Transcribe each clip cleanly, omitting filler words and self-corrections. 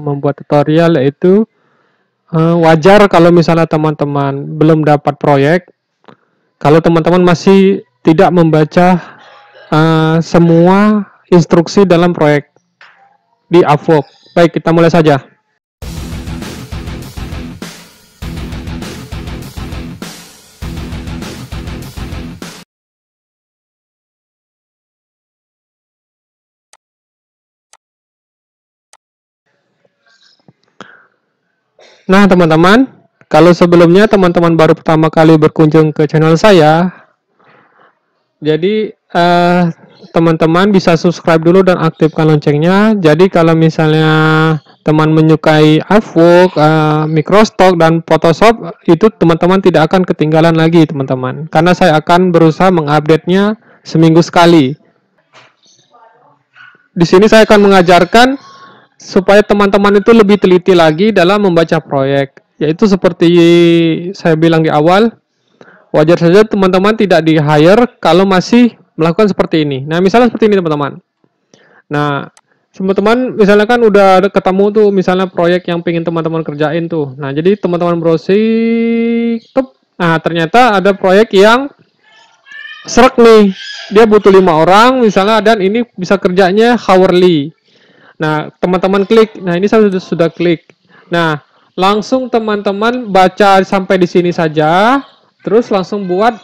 membuat tutorial, yaitu wajar kalau misalnya teman-teman belum dapat proyek, kalau teman-teman masih tidak membaca semua instruksi dalam proyek di Upwork. Baik, kita mulai saja. Nah, teman-teman, kalau sebelumnya teman-teman baru pertama kali berkunjung ke channel saya, jadi teman-teman bisa subscribe dulu dan aktifkan loncengnya. Jadi kalau misalnya teman menyukai Upwork, Microsoft dan Photoshop, itu teman-teman tidak akan ketinggalan lagi, teman-teman. Karena saya akan berusaha mengupdate-nya seminggu sekali. Di sini saya akan mengajarkan supaya teman-teman itu lebih teliti lagi dalam membaca proyek. Yaitu seperti saya bilang di awal, wajar saja teman-teman tidak di-hire kalau masih melakukan seperti ini. Nah, misalnya seperti ini, teman-teman. Nah, teman-teman misalnya kan udah ketemu tuh misalnya proyek yang pengen teman-teman kerjain tuh. Nah, jadi teman-teman browsing, nah ternyata ada proyek yang serak nih. Dia butuh 5 orang misalnya, dan ini bisa kerjanya hourly. Nah, teman-teman klik. Nah, ini saya sudah klik. Nah, langsung teman-teman baca sampai di sini saja, terus langsung buat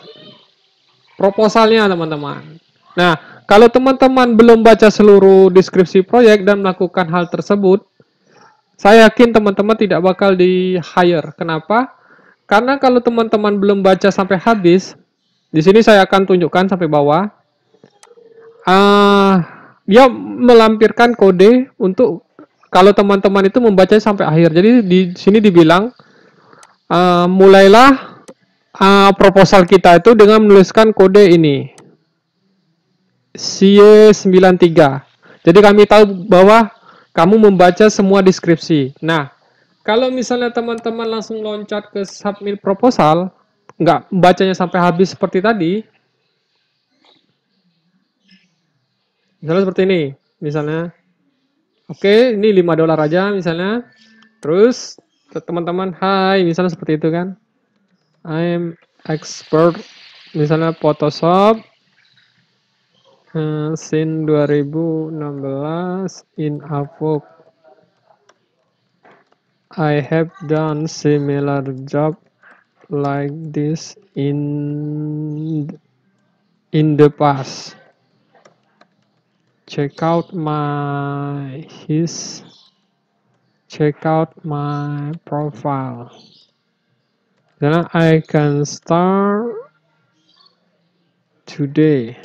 proposalnya, teman-teman. Nah, kalau teman-teman belum baca seluruh deskripsi proyek dan melakukan hal tersebut, saya yakin teman-teman tidak bakal di-hire. Kenapa? Karena kalau teman-teman belum baca sampai habis, di sini saya akan tunjukkan sampai bawah. Dia melampirkan kode untuk kalau teman-teman itu membaca sampai akhir. Jadi di sini dibilang mulailah proposal kita itu dengan menuliskan kode ini CY93. Jadi kami tahu bahwa kamu membaca semua deskripsi. Nah, kalau misalnya teman-teman langsung loncat ke submit proposal, nggak bacanya sampai habis seperti tadi, misalnya seperti ini, misalnya, oke, ini $5 aja misalnya, terus teman-teman, hai, misalnya seperti itu kan, I'm expert, misalnya Photoshop, scene 2016 in Upwork. I have done similar job like this in the past. Check out my profile. Then I can start today.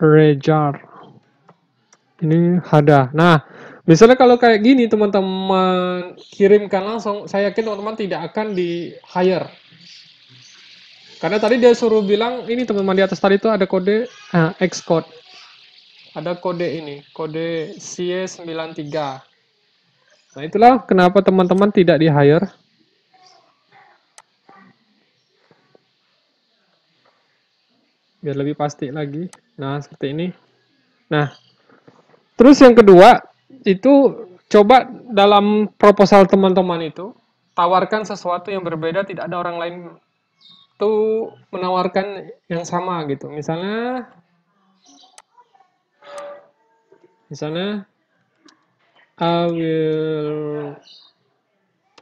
Rejar. Ini ada. Nah, misalnya kalau kayak gini teman-teman kirimkan langsung, saya yakin teman-teman tidak akan di-hire. Karena tadi dia suruh bilang, ini teman-teman di atas tadi itu ada kode Xcode. Ada kode ini, kode CY93. Nah, itulah kenapa teman-teman tidak di-hire. Biar lebih pasti lagi. Nah, seperti ini. Nah, terus yang kedua, itu coba dalam proposal teman-teman itu, tawarkan sesuatu yang berbeda, tidak ada orang lain tuh menawarkan yang sama gitu. Misalnya I will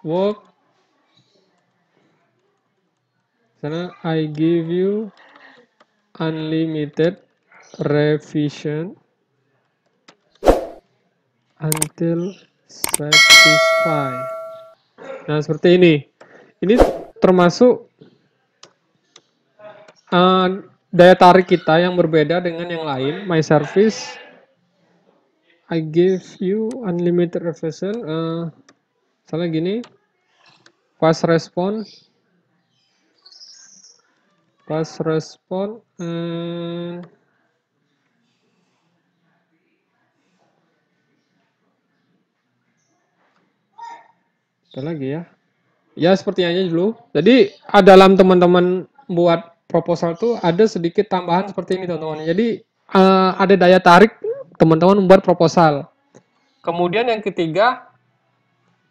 work, misalnya I give you unlimited revision until satisfied. Nah, seperti ini. Ini termasuk daya tarik kita yang berbeda dengan yang lain. My service, I give you unlimited revision. Misalnya gini, fast respon. Apa lagi ya? Ya seperti aja dulu. Jadi dalam teman-teman buat proposal tuh ada sedikit tambahan seperti ini, teman-teman. Jadi ada daya tarik teman-teman membuat proposal. Kemudian yang ketiga,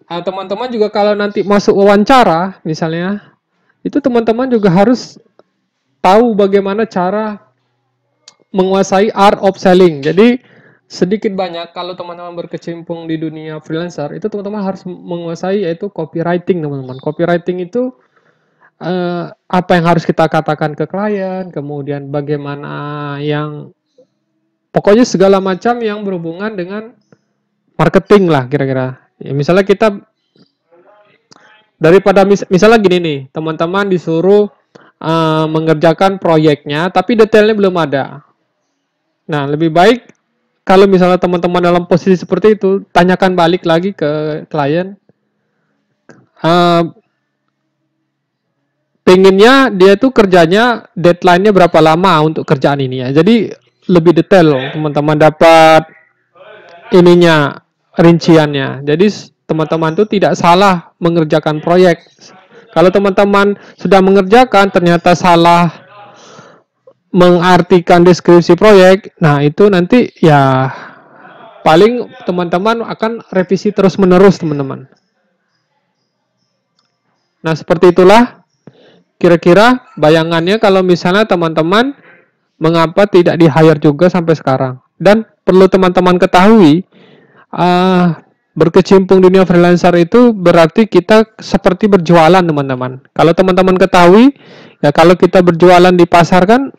teman-teman juga kalau nanti masuk wawancara misalnya, itu teman-teman juga harus tahu bagaimana cara menguasai art of selling. Jadi sedikit banyak kalau teman-teman berkecimpung di dunia freelancer, itu teman-teman harus menguasai yaitu copywriting, teman-teman. Copywriting itu apa yang harus kita katakan ke klien, kemudian bagaimana yang pokoknya segala macam yang berhubungan dengan marketing lah kira-kira. Ya, misalnya kita daripada misalnya gini nih, teman-teman disuruh mengerjakan proyeknya tapi detailnya belum ada. Nah, lebih baik kalau misalnya teman-teman dalam posisi seperti itu, tanyakan balik lagi ke klien. Pengennya dia tuh kerjanya deadline-nya berapa lama untuk kerjaan ini ya. Jadi lebih detail teman-teman dapat ininya rinciannya. Jadi teman-teman tuh tidak salah mengerjakan proyek. Kalau teman-teman sudah mengerjakan ternyata salah mengartikan deskripsi proyek, nah itu nanti ya paling teman-teman akan revisi terus-menerus teman-teman. Nah seperti itulah kira-kira bayangannya kalau misalnya teman-teman mengapa tidak di-hire juga sampai sekarang. Dan perlu teman-teman ketahui, berkecimpung dunia freelancer itu berarti kita seperti berjualan teman-teman. Kalau teman-teman ketahui, ya kalau kita berjualan di pasar kan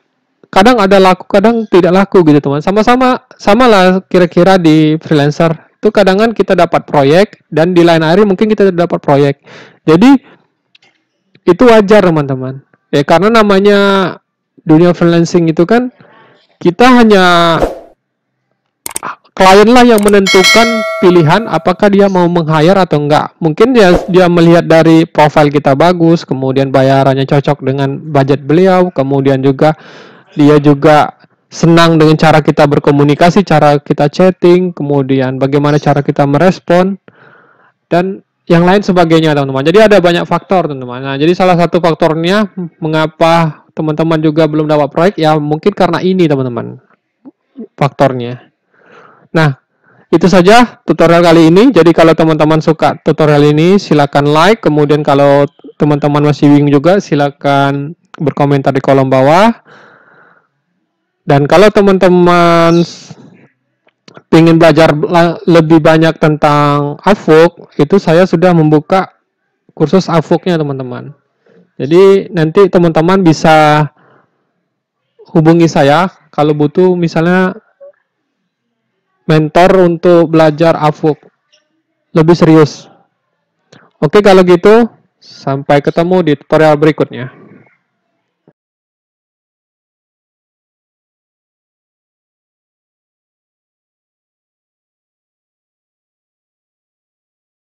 kadang ada laku, kadang tidak laku gitu teman. Sama lah kira-kira di freelancer. Itu kadang kan kita dapat proyek dan di lain hari mungkin kita tidak dapat proyek. Jadi itu wajar teman-teman. Ya karena namanya dunia freelancing itu kan kita hanya klien lah yang menentukan pilihan apakah dia mau meng-hire atau enggak. Mungkin dia melihat dari profil kita bagus, kemudian bayarannya cocok dengan budget beliau, kemudian juga dia juga senang dengan cara kita berkomunikasi, cara kita chatting, kemudian bagaimana cara kita merespon dan yang lain sebagainya teman-teman. Jadi ada banyak faktor teman-teman. Nah, jadi salah satu faktornya mengapa teman-teman juga belum dapat proyek ya mungkin karena ini teman-teman faktornya. Nah, itu saja tutorial kali ini. Jadi kalau teman-teman suka tutorial ini silakan like, kemudian kalau teman-teman masih bingung juga silakan berkomentar di kolom bawah. Dan kalau teman-teman ingin belajar lebih banyak tentang Upwork, itu saya sudah membuka kursus Upwork-nya teman-teman. Jadi nanti teman-teman bisa hubungi saya kalau butuh misalnya mentor untuk belajar Upwork lebih serius. Oke kalau gitu, sampai ketemu di tutorial berikutnya.